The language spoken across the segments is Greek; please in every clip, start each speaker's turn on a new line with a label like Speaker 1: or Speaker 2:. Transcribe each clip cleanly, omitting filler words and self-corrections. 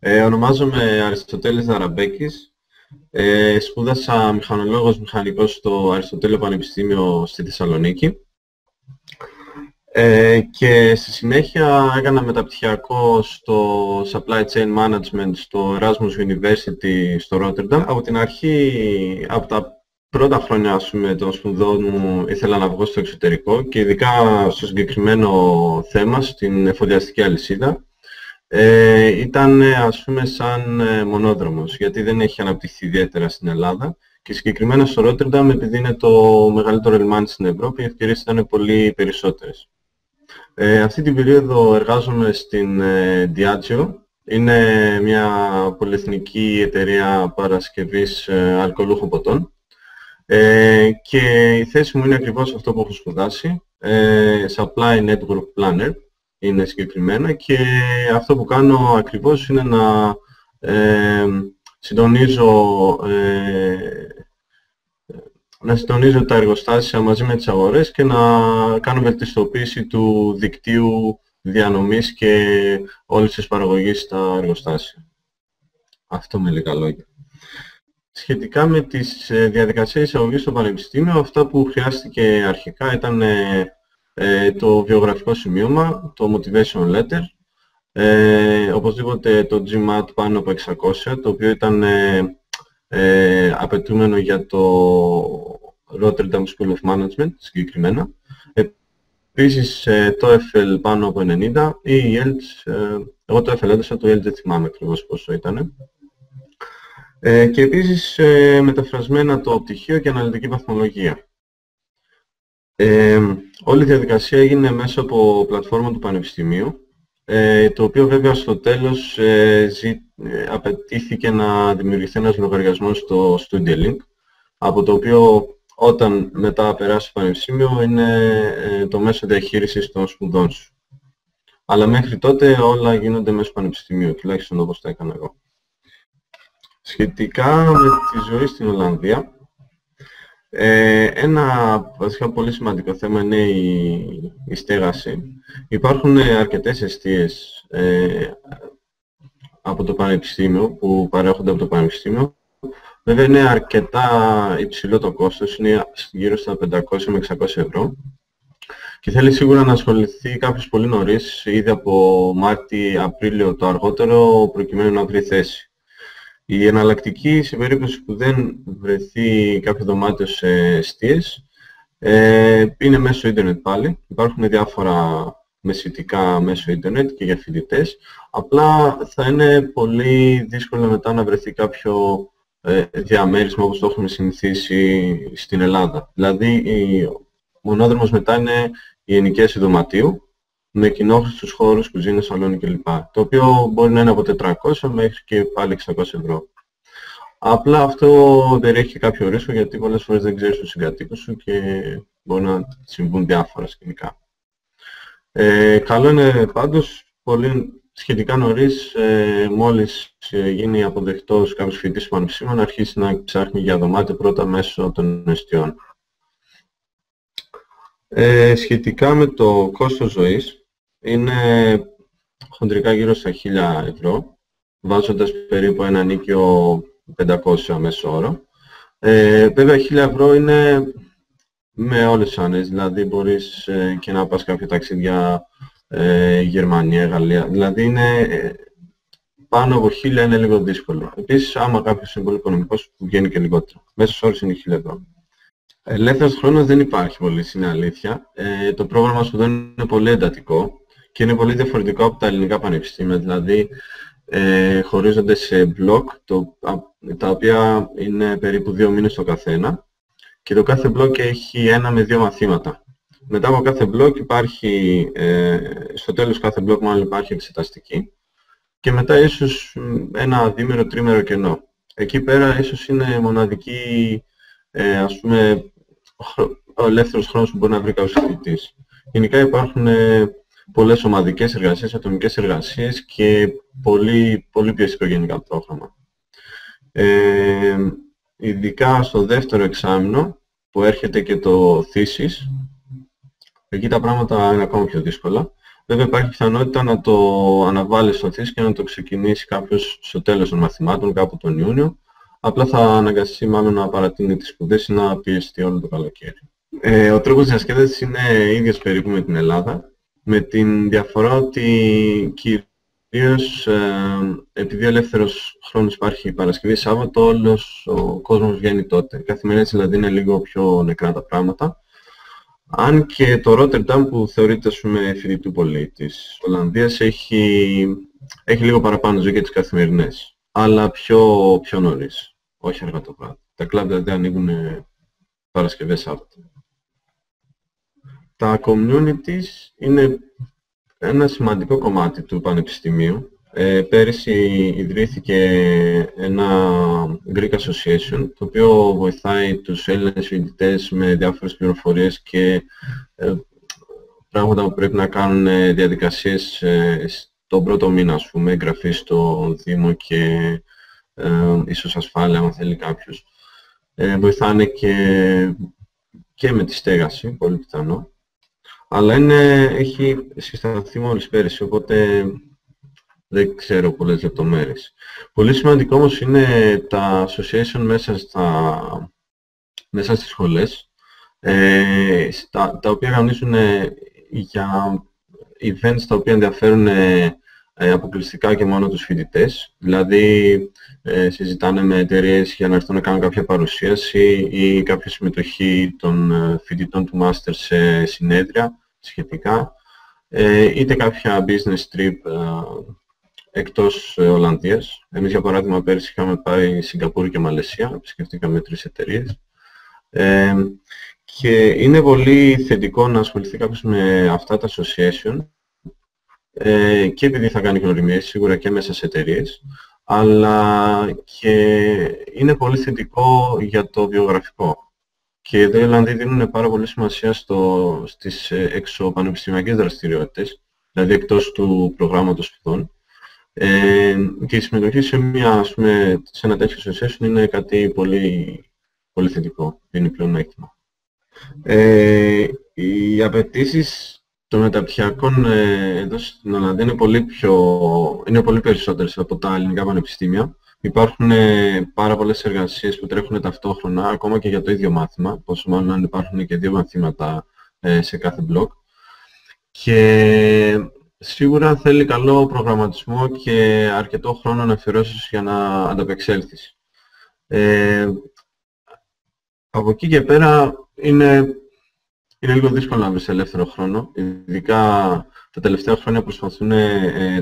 Speaker 1: Ονομάζομαι Αριστοτέλης Δαραμπέκης. Σπούδασα μηχανολόγος μηχανικός στο Αριστοτέλειο Πανεπιστήμιο στη Θεσσαλονίκη. Και στη συνέχεια έκανα μεταπτυχιακό στο Supply Chain Management στο Erasmus University στο Rotterdam. Από την αρχή, από τα πρώτα χρόνια των σπουδών μου, ήθελα να βγω στο εξωτερικό και ειδικά στο συγκεκριμένο θέμα, στην εφοδιαστική αλυσίδα. Ήταν σαν μονόδρομος, γιατί δεν έχει αναπτυχθεί ιδιαίτερα στην Ελλάδα και συγκεκριμένα στο Rotterdam, επειδή είναι το μεγαλύτερο λιμάνι στην Ευρώπη, οι ευκαιρίες ήταν πολύ περισσότερες. Αυτή την περίοδο εργάζομαι στην Diageo. Είναι μια πολυεθνική εταιρεία παρασκευής αλκοολούχων ποτών. Και η θέση μου είναι ακριβώς αυτό που έχω σπουδάσει, Supply Network Planner είναι συγκεκριμένα, και αυτό που κάνω ακριβώς είναι να συντονίζω τα εργοστάσια μαζί με τις αγορές και να κάνω βελτιστοποίηση του δικτύου διανομής και όλης της παραγωγής στα εργοστάσια. Αυτό με λίγα λόγια. Σχετικά με τις διαδικασίες εισαγωγής στο Πανεπιστήμιο, αυτά που χρειάστηκε αρχικά ήταν το βιογραφικό σημείωμα, το Motivation Letter, οπωσδήποτε το GMAT πάνω από 600, το οποίο ήταν απαιτούμενο για το Rotterdam School of Management συγκεκριμένα. Επίσης το TOEFL πάνω από 90 ή IELTS, εγώ το TOEFL έδωσα, το IELTS δεν θυμάμαι ακριβώς πόσο ήταν. Και επίσης μεταφρασμένα το πτυχίο και αναλυτική βαθμολογία. Όλη η διαδικασία έγινε μέσα από πλατφόρμα του Πανεπιστημίου, το οποίο βέβαια στο τέλος απαιτήθηκε να δημιουργηθεί ένας λογαριασμός στο StudiaLink, από το οποίο όταν μετά περάσει το Πανεπιστήμιο είναι το μέσο διαχείρισης των σπουδών σου. Αλλά μέχρι τότε όλα γίνονται μέσω Πανεπιστημίου, τουλάχιστον όπως τα έκανα εγώ. Σχετικά με τη ζωή στην Ολλανδία, ένα βασικά πολύ σημαντικό θέμα είναι η στέγαση. Υπάρχουν αρκετές εστίες από το Πανεπιστήμιο, που παρέχονται από το Πανεπιστήμιο. Βέβαια είναι αρκετά υψηλό το κόστος, είναι γύρω στα 500 με 600 ευρώ. Και θέλει σίγουρα να ασχοληθεί κάποιος πολύ νωρίς, ήδη από Μάρτι-Απρίλιο το αργότερο, προκειμένου να βρει θέση. Η εναλλακτική, σε περίπτωση που δεν βρεθεί κάποιο δωμάτιο σε εστίες, είναι μέσω ίντερνετ πάλι. Υπάρχουν διάφορα μεσητικά μέσω ίντερνετ και για φοιτητές. Απλά θα είναι πολύ δύσκολο μετά να βρεθεί κάποιο διαμέρισμα όπως το έχουμε συνηθίσει στην Ελλάδα. Δηλαδή, ο μονόδρομος μετά είναι η ενοικίαση δωματίου, με κοινόχρηστους χώρους, κουζίνα, σαλόνι κλπ. Το οποίο μπορεί να είναι από 400 μέχρι και πάλι 600 ευρώ. Απλά αυτό περιέχει και κάποιο ρίσκο, γιατί πολλές φορές δεν ξέρεις τους συγκατοίκους σου και μπορεί να συμβούν διάφορα σκηνικά. Καλό είναι πάντως πολύ σχετικά νωρίς, μόλις γίνει αποδεκτός κάποιος φοιτητής του Πανεπιστήμιου, να αρχίσει να ψάχνει για δωμάτιο πρώτα μέσω των εστιών. Σχετικά με το κόστος ζωής, είναι χοντρικά γύρω στα 1.000 ευρώ, βάζοντας περίπου ένα ενοίκιο 500 μέσο όρο. Βέβαια 1.000 ευρώ είναι με όλες τις άνεσες, δηλαδή μπορείς και να πας κάποια ταξίδια Γερμανία, Γαλλία, δηλαδή είναι πάνω από 1.000 είναι λίγο δύσκολο. Επίσης, άμα κάποιος είναι πολύ οικονομικός, βγαίνει και λιγότερο. Μέσος όρος είναι 1.000 ευρώ. Ελεύθερος χρόνος δεν υπάρχει πολύ, είναι αλήθεια. Το πρόγραμμα σπουδών είναι πολύ εντατικό και είναι πολύ διαφορετικό από τα ελληνικά πανεπιστήμια. Δηλαδή, χωρίζονται σε μπλοκ, τα οποία είναι περίπου 2 μήνες το καθένα, και το κάθε μπλοκ έχει 1 με 2 μαθήματα. Μετά από κάθε μπλοκ υπάρχει, στο τέλος κάθε μπλοκ μάλλον υπάρχει εξεταστική, και μετά ίσως ένα διήμερο, τρίμερο κενό. Εκεί πέρα ίσως είναι μοναδική, ας πούμε, ο ελεύθερος χρόνος που μπορεί να βρει κάποιος φοιτητής. Γενικά υπάρχουν πολλές ομαδικές εργασίες, ατομικές εργασίες και πολύ πιεστικό γενικά πρόγραμμα. Ειδικά στο δεύτερο εξάμηνο, που έρχεται και το thesis, εκεί τα πράγματα είναι ακόμα πιο δύσκολα. Βέβαια υπάρχει πιθανότητα να το αναβάλει στο θείς και να το ξεκινήσει κάποιος στο τέλος των μαθημάτων, κάπου τον Ιούνιο. Απλά θα αναγκαστεί μάλλον να παρατείνει τις σπουδές ή να πιεστεί όλο το καλοκαίρι. Ο τρόπος διασκέδασης είναι ίδιος περίπου με την Ελλάδα, με την διαφορά ότι κυρίως επειδή ο ελεύθερος χρόνος υπάρχει Παρασκευή, Σάββατο, όλος ο κόσμος βγαίνει τότε. Καθημερινές δηλαδή είναι λίγο πιο νεκρά τα πράγματα. Αν και το Ρότερνταμ, που θεωρείται φοιτητού πόλη της Ολλανδίας, έχει λίγο παραπάνω ζωή για τις καθημερινές, αλλά πιο νωρίς, όχι αργά το βράδυ. Τα κλαμπ δηλαδή ανοίγουν Παρασκευές, Σάββατο. Τα communities είναι ένα σημαντικό κομμάτι του πανεπιστημίου. Πέρυσι ιδρύθηκε ένα Greek Association, το οποίο βοηθάει τους Έλληνες φοιτητές με διάφορες πληροφορίες και πράγματα που πρέπει να κάνουν διαδικασίες στον πρώτο μήνα, ας πούμε, εγγραφή στο Δήμο και ίσως ασφάλεια, αν θέλει κάποιος. Βοηθάνε και με τη στέγαση, πολύ πιθανό. Αλλά έχει συσταθεί μόλις πέρυσι, οπότε δεν ξέρω πολλές λεπτομέρειες. Πολύ σημαντικό όμως είναι τα association μέσα στις σχολές, τα οποία κανονίζουν για events τα οποία ενδιαφέρουν αποκλειστικά και μόνο τους φοιτητές. Δηλαδή, συζητάνε με εταιρείες για να έρθουν να κάνουν κάποια παρουσίαση ή κάποια συμμετοχή των φοιτητών του Master σε συνέδρια σχετικά, είτε κάποια business trip εκτός Ολλανδίας. Εμείς, για παράδειγμα, πέρυσι είχαμε πάει Σιγκαπούρη και Μαλαισία, επισκεφτήκαμε 3 εταιρείες. Και είναι πολύ θετικό να ασχοληθεί κάποιος με αυτά τα association, και επειδή θα κάνει γνωριμίες, σίγουρα και μέσα σε εταιρείες, αλλά και είναι πολύ θετικό για το βιογραφικό. Και εδώ οι Ολλανδοί δίνουν πάρα πολύ σημασία στις εξωπανεπιστημιακές δραστηριότητες, δηλαδή εκτός του προγράμματος σπουδών. Και η συμμετοχή σε ένα τέτοιο association είναι κάτι πολύ, πολύ θετικό, είναι πλεονέκτημα. Οι απαιτήσεις των μεταπτυχιακών εδώ στην Ολλανδία είναι πολύ περισσότερες από τα ελληνικά πανεπιστήμια. Υπάρχουν πάρα πολλές εργασίες που τρέχουν ταυτόχρονα, ακόμα και για το ίδιο μάθημα, πόσο μάλλον αν υπάρχουν και 2 μαθήματα σε κάθε μπλοκ. Και σίγουρα θέλει καλό προγραμματισμό και αρκετό χρόνο να αφιερώσεις για να ανταπεξέλθεις. Από εκεί και πέρα είναι λίγο δύσκολο να βρεις ελεύθερο χρόνο. Ειδικά τα τελευταία χρόνια προσπαθούν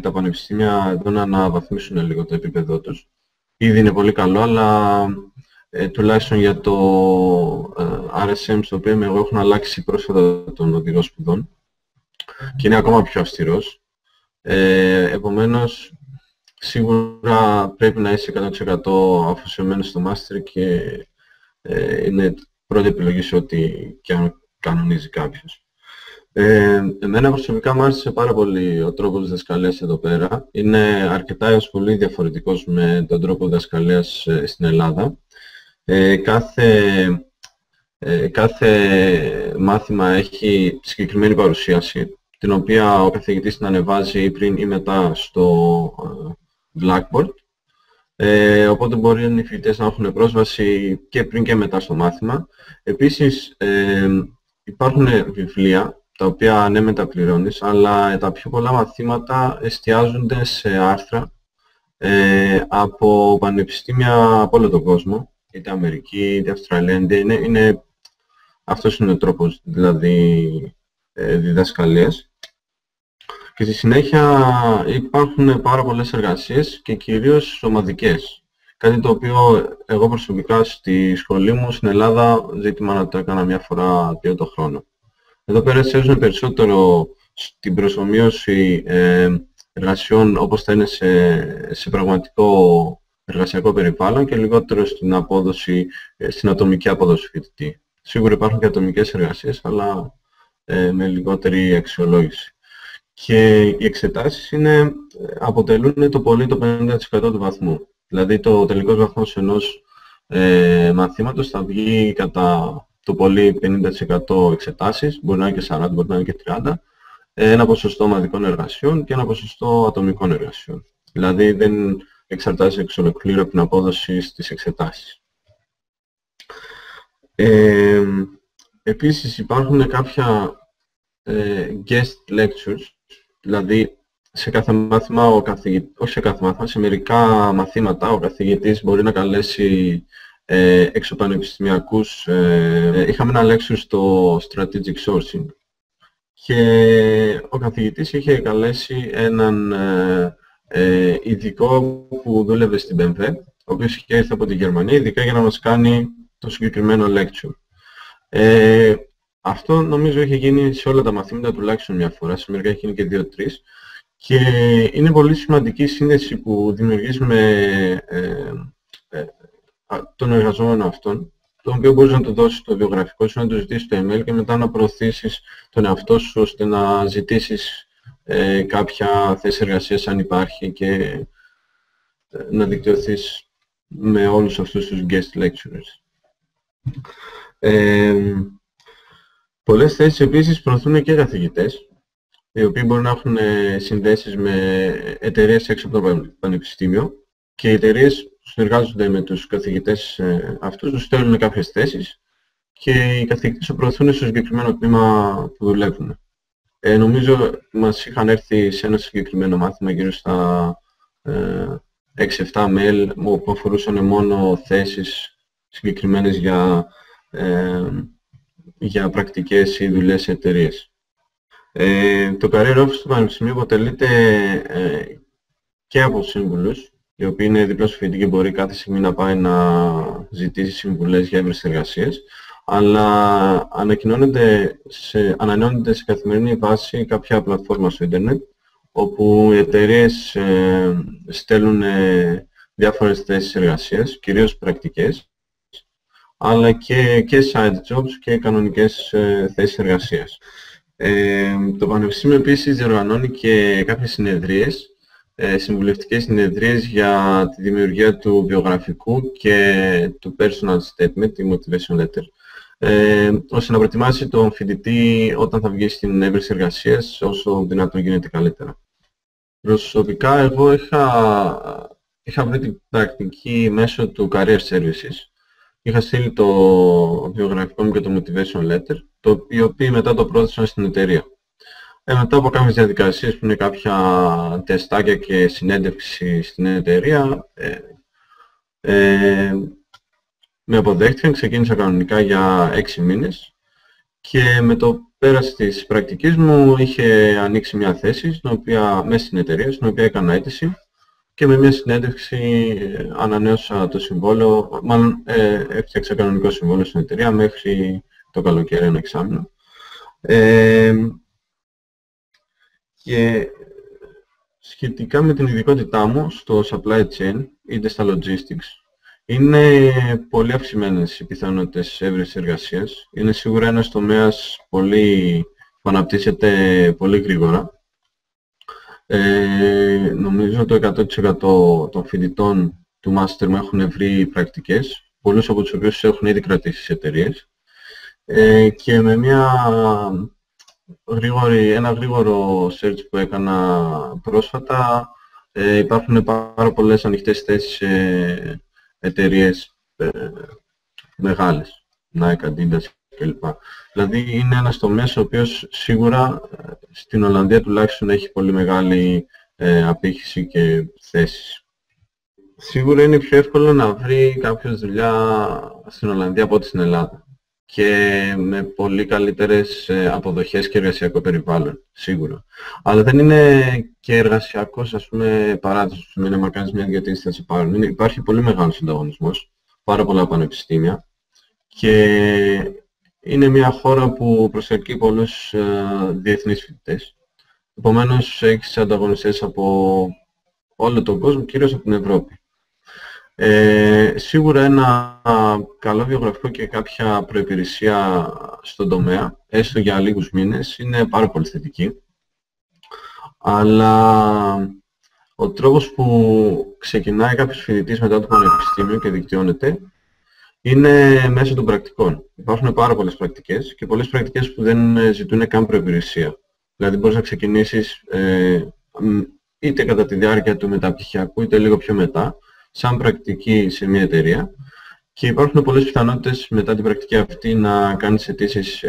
Speaker 1: τα πανεπιστήμια εδώ να αναβαθμίσουν λίγο το επίπεδό τους. Ήδη είναι πολύ καλό, αλλά τουλάχιστον για το RSM, στο οποίο εγώ έχω αλλάξει πρόσφατα τον οδηγό σπουδών και είναι ακόμα πιο αυστηρός. Επομένως, σίγουρα πρέπει να είσαι 100% αφοσιωμένος στο Master και είναι πρώτη επιλογή σε ό,τι και αν κανονίζει κάποιος. Εμένα προσωπικά μου άρεσε πάρα πολύ ο τρόπος διδασκαλίας εδώ πέρα. Είναι αρκετά έως πολύ διαφορετικός με τον τρόπο διδασκαλίας στην Ελλάδα. Κάθε μάθημα έχει συγκεκριμένη παρουσίαση, την οποία ο καθηγητής την ανεβάζει πριν ή μετά στο Blackboard. Οπότε μπορεί οι φοιτητές να έχουν πρόσβαση και πριν και μετά στο μάθημα. Επίσης, υπάρχουν βιβλία, τα οποία ναι μεν τα πληρώνεις, αλλά τα πιο πολλά μαθήματα εστιάζονται σε άρθρα από πανεπιστήμια από όλο τον κόσμο, είτε Αμερική, είτε Αυστραλία, αυτός είναι ο τρόπος δηλαδή διδασκαλίας. Και στη συνέχεια υπάρχουν πάρα πολλές εργασίες και κυρίως ομαδικές. Κάτι το οποίο εγώ προσωπικά στη σχολή μου στην Ελλάδα ζήτημα να το έκανα μια φορά 2 το χρόνο. Εδώ πέρα εστιάζουν περισσότερο στην προσομοίωση εργασιών όπως θα είναι σε πραγματικό εργασιακό περιβάλλον και λιγότερο στην ατομική απόδοση φοιτητή. Σίγουρα υπάρχουν και ατομικές εργασίες, αλλά με λιγότερη αξιολόγηση. Και οι εξετάσεις αποτελούν το πολύ το 50% του βαθμού. Δηλαδή το τελικός βαθμός ενός μαθήματος θα βγει κατά το πολύ 50% εξετάσεις, μπορεί να είναι και 40, μπορεί να είναι και 30, ένα ποσοστό ομαδικών εργασιών και ένα ποσοστό ατομικών εργασιών. Δηλαδή δεν εξαρτάται εξ ολοκλήρου από την απόδοση στις εξετάσεις. Επίσης υπάρχουν κάποια guest lectures, δηλαδή σε κάθε μάθημα όχι σε κάθε μάθημα, σε μερικά μαθήματα ο καθηγητής μπορεί να καλέσει εξωπανεπιστημιακούς. Είχαμε ένα lecture στο Strategic Sourcing και ο καθηγητής είχε καλέσει έναν ειδικό που δούλευε στην BMW, ο οποίος είχε έρθει από τη Γερμανία ειδικά για να μας κάνει το συγκεκριμένο lecture. Αυτό νομίζω έχει γίνει σε όλα τα μαθήματα τουλάχιστον μια φορά, σε μερικά έχει γίνει και 2-3, και είναι πολύ σημαντική η σύνδεση που δημιουργείς με τον εργαζόμενο αυτόν, το οποίο μπορείς να του δώσεις το βιογραφικό σου, να του ζητήσεις το email και μετά να προωθήσεις τον εαυτό σου ώστε να ζητήσεις κάποια θέση εργασίας αν υπάρχει και να δικτυωθείς με όλους αυτούς τους guest lecturers. Πολλές θέσεις επίσης προωθούν και καθηγητές, οι οποίοι μπορεί να έχουν συνδέσεις με εταιρείες έξω από το πανεπιστήμιο και οι εταιρείες συνεργάζονται με τους καθηγητές αυτούς, τους στέλνουν κάποιες θέσεις και οι καθηγητές το προωθούν στο συγκεκριμένο τμήμα που δουλεύουν. Νομίζω μας είχαν έρθει σε ένα συγκεκριμένο μάθημα γύρω στα 6-7 mail που αφορούσαν μόνο θέσεις συγκεκριμένες για πρακτικές ή δουλειές σε εταιρείες. Το Career Office του Πανεπιστημίου αποτελείται και από σύμβουλους, οι οποίοι είναι δίπλα στο φοιτητή και μπορεί κάθε στιγμή να πάει να ζητήσει συμβουλές για έβρεση εργασίας, αλλά ανανεώνονται σε καθημερινή βάση κάποια πλατφόρμα στο ίντερνετ, όπου οι εταιρείες στέλνουν διάφορες θέσεις εργασίας, κυρίως πρακτικές, αλλά και side jobs και κανονικές θέσεις εργασίας. Το Πανεπιστήμιο επίσης διοργανώνει και κάποιες συνεδρίες, συμβουλευτικές συνεδρίες για τη δημιουργία του βιογραφικού και του personal statement, τη motivation letter, ώστε να προετοιμάσει τον φοιτητή όταν θα βγει στην έβρεση εργασίας όσο δυνατόν γίνεται καλύτερα. Προσωπικά εγώ είχα βρει την πρακτική μέσω του Career Services. Είχα στείλει το βιογραφικό μου και το motivation letter, οι οποίοι μετά το πρόθεσαν στην εταιρεία. Μετά από κάποιες διαδικασίες που είναι κάποια τεστάκια και συνέντευξη στην εταιρεία, με αποδέχτηκαν, ξεκίνησα κανονικά για 6 μήνες και με το πέρας της πρακτικής μου είχε ανοίξει μια θέση μέσα στην εταιρεία, στην οποία έκανα αίτηση και με μια συνέντευξη ανανέωσα το συμβόλαιο, μάλλον έφτιαξα κανονικό συμβόλαιο στην εταιρεία μέχρι το καλοκαίρι, ένα εξάμηνο. Και σχετικά με την ειδικότητά μου στο supply chain, είτε στα logistics, είναι πολύ αυξημένες οι πιθανότητες έβρεσης εργασίας. Είναι σίγουρα ένας τομέας που αναπτύσσεται πολύ γρήγορα. Νομίζω το 100% των φοιτητών του Master μου έχουν βρει πρακτικές, πολλούς από τους οποίους έχουν ήδη κρατήσει στις εταιρείες. Και με ένα γρήγορο search που έκανα πρόσφατα, υπάρχουν πάρα πολλές ανοιχτές θέσεις σε εταιρείες μεγάλες, Nike, Adidas κλπ. Δηλαδή είναι ένας τομέας ο οποίος σίγουρα στην Ολλανδία τουλάχιστον έχει πολύ μεγάλη απήχηση και θέσεις. Σίγουρα είναι πιο εύκολο να βρει κάποιος δουλειά στην Ολλανδία από ό,τι στην Ελλάδα και με πολύ καλύτερες αποδοχές και εργασιακό περιβάλλον, σίγουρα. Αλλά δεν είναι και εργασιακός, ας πούμε, παράδεισος, που σημαίνει να κάνεις μια διατήρηση θα σε πάρουν. Υπάρχει πολύ μεγάλος ανταγωνισμός, πάρα πολλά πανεπιστήμια και είναι μια χώρα που προσελκύει πολλούς διεθνείς φοιτητές. Επομένως, έχεις ανταγωνιστές από όλο τον κόσμο, κυρίως από την Ευρώπη. Σίγουρα ένα καλό βιογραφικό και κάποια προϋπηρεσία στον τομέα, έστω για λίγους μήνες, είναι πάρα πολύ θετική. Αλλά ο τρόπος που ξεκινάει κάποιος φοιτητής μετά το πανεπιστήμιο και δικτυώνεται είναι μέσω των πρακτικών. Υπάρχουν πάρα πολλές πρακτικές και πολλές πρακτικές που δεν ζητούν καν προϋπηρεσία. Δηλαδή μπορείς να ξεκινήσεις είτε κατά τη διάρκεια του μεταπτυχιακού είτε λίγο πιο μετά, σαν πρακτική σε μια εταιρεία. Και υπάρχουν πολλές πιθανότητες μετά την πρακτική αυτή να κάνεις αιτήσεις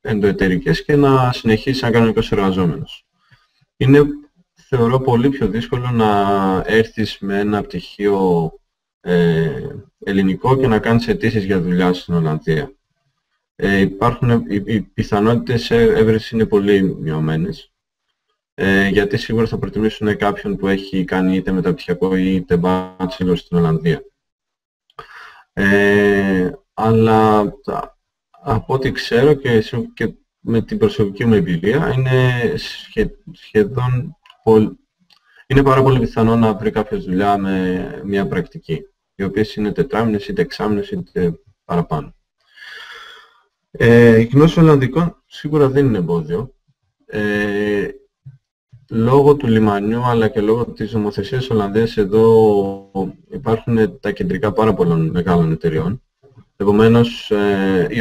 Speaker 1: ενδοεταιρικές και να συνεχίσεις σαν κανονικός εργαζόμενος. Είναι, θεωρώ, πολύ πιο δύσκολο να έρθεις με ένα πτυχίο ελληνικό και να κάνεις αιτήσεις για δουλειά στην Ολλανδία. Οι πιθανότητες έβρεσης είναι πολύ μειωμένες, γιατί σίγουρα θα προτιμήσουν κάποιον που έχει κάνει είτε μεταπτυχιακό είτε bachelor στην Ολλανδία. Αλλά από ό,τι ξέρω και με την προσωπική μου εμπειρία, είναι πάρα πολύ πιθανό να βρει κάποιος δουλειά με μια πρακτική, οι οποίες είναι τετράμινες είτε εξάμηνες είτε παραπάνω. Η γνώση Ολλανδικών σίγουρα δεν είναι εμπόδιο. Λόγω του λιμανιού αλλά και λόγω της νομοθεσίας Ολλανδίας, εδώ υπάρχουν τα κεντρικά πάρα πολλών μεγάλων εταιριών, επομένως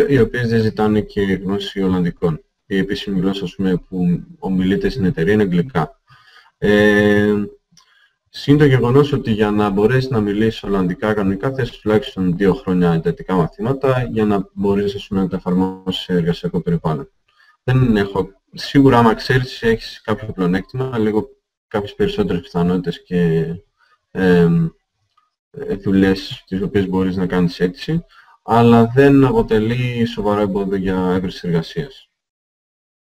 Speaker 1: οι οποίες δεν ζητάνε και γνώση Ολλανδικών. Η επίσημη γλώσσα, ας πούμε, που ομιλείται στην εταιρεία είναι αγγλικά. Συν το γεγονός ότι για να μπορέσεις να μιλήσεις Ολλανδικά κανονικά θες τουλάχιστον 2 χρόνια εντατικά μαθήματα για να μπορείς, ας πούμε, να τα εφαρμόσεις σε εργασιακό περιβάλλον. Σίγουρα, άμα ξέρεις, έχεις κάποιο πλεονέκτημα, λίγο κάποιες περισσότερες πιθανότητες και δουλειές τις οποίες μπορείς να κάνεις αίτηση, αλλά δεν αποτελεί σοβαρό εμπόδιο για έβρεση εργασίας.